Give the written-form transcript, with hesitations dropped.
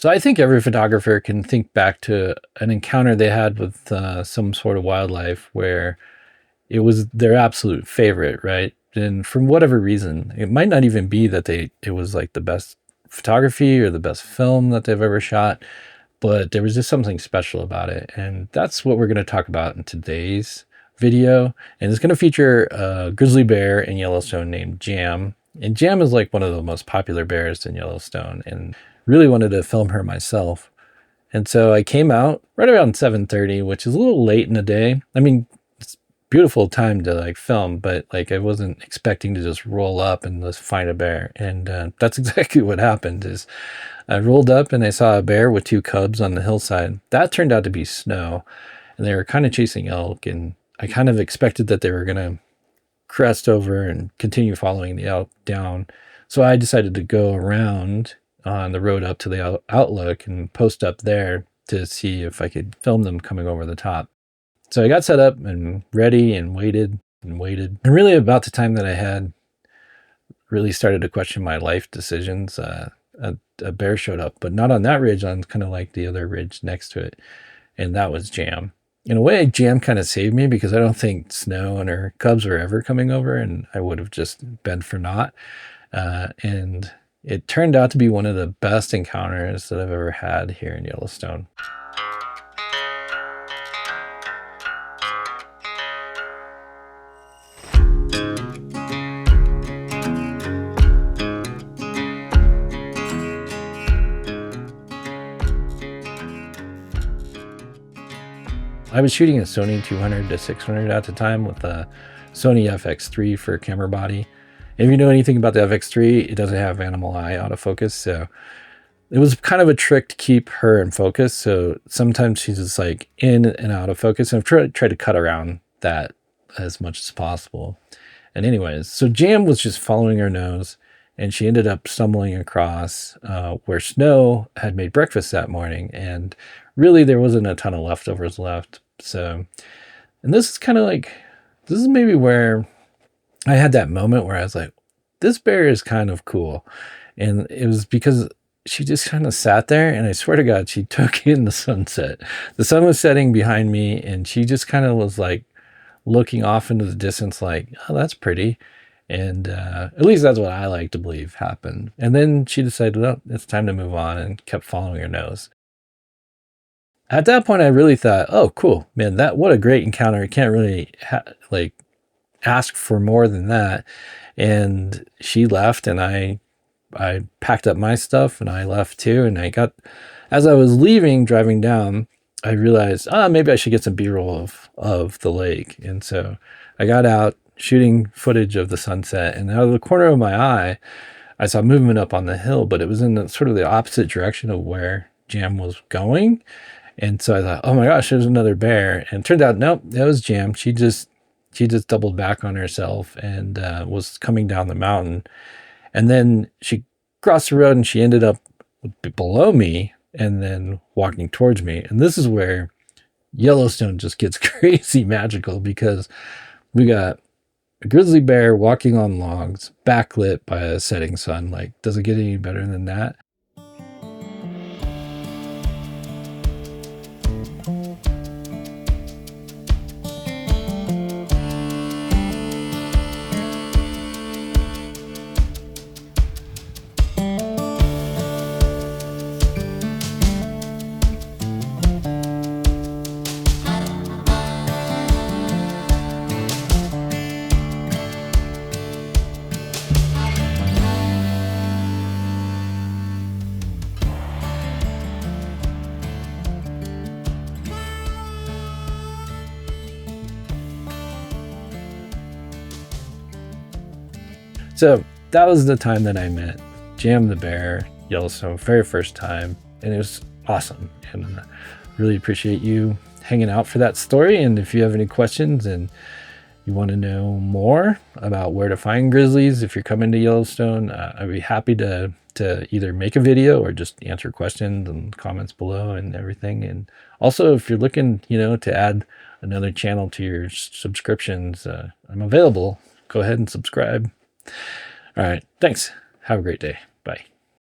So I think every photographer can think back to an encounter they had with some sort of wildlife where it was their absolute favorite, right? And from whatever reason, it might not even be that it was like the best photography or the best film that they've ever shot, but there was just something special about it. And that's what we're going to talk about in today's video. And it's going to feature a grizzly bear in Yellowstone named Jam. And Jam is like one of the most popular bears in Yellowstone, and really wanted to film her myself. And so I came out right around 7:30, which is a little late in the day. I mean, it's a beautiful time to like film, but like I wasn't expecting to just roll up and just find a bear. And that's exactly what happened. Is I rolled up and I saw a bear with two cubs on the hillside. That turned out to be Snow, and they were kind of chasing elk. And I kind of expected that they were going to crest over and continue following the elk down. So I decided to go around on the road up to the outlook and post up there to see if I could film them coming over the top. So I got set up and ready and waited and waited. And really about the time that I had really started to question my life decisions, a bear showed up, but not on that ridge, on kind of like the other ridge next to it. And that was Jam. In a way, Jam kind of saved me because I don't think Snow and her cubs were ever coming over, and I would have just been for naught. And it turned out to be one of the best encounters that I've ever had here in Yellowstone. I was shooting a Sony 200 to 600 at the time with a Sony FX3 for camera body. If you know anything about the FX3, it doesn't have animal eye autofocus, so it was kind of a trick to keep her in focus. So sometimes she's just like in and out of focus, and I've tried to cut around that as much as possible. And anyways, so Jam was just following her nose, and she ended up stumbling across where Snow had made breakfast that morning, and really there wasn't a ton of leftovers left. So, and this is maybe where I had that moment where I was like, this bear is kind of cool. And it was because she just kind of sat there, and I swear to God, she took in the sunset. The sun was setting behind me, and she just kind of was like looking off into the distance like, oh, that's pretty. And at least that's what I like to believe happened. And then she decided, well, it's time to move on, and kept following her nose. At that point, I really thought, oh, cool, man, what a great encounter. I can't really ask for more than that. And she left, and I packed up my stuff and I left too. And as I was leaving, driving down, I realized, maybe I should get some B-roll of the lake. And so I got out shooting footage of the sunset, and out of the corner of my eye, I saw movement up on the hill, but it was in sort of the opposite direction of where Jam was going. And so I thought, oh my gosh, there's another bear. And it turned out, nope, that was Jam. She just doubled back on herself and was coming down the mountain. And then she crossed the road, and she ended up below me and then walking towards me. And this is where Yellowstone just gets crazy magical, because we got a grizzly bear walking on logs, backlit by a setting sun. Like, does it get any better than that? So that was the time that I met Jam the bear, Yellowstone, very first time, and it was awesome. And I really appreciate you hanging out for that story. And if you have any questions and you want to know more about where to find grizzlies if you're coming to Yellowstone, I'd be happy to either make a video or just answer questions and comments below and everything. And also, if you're looking, to add another channel to your subscriptions, I'm available. Go ahead and subscribe. All right. Thanks. Have a great day. Bye.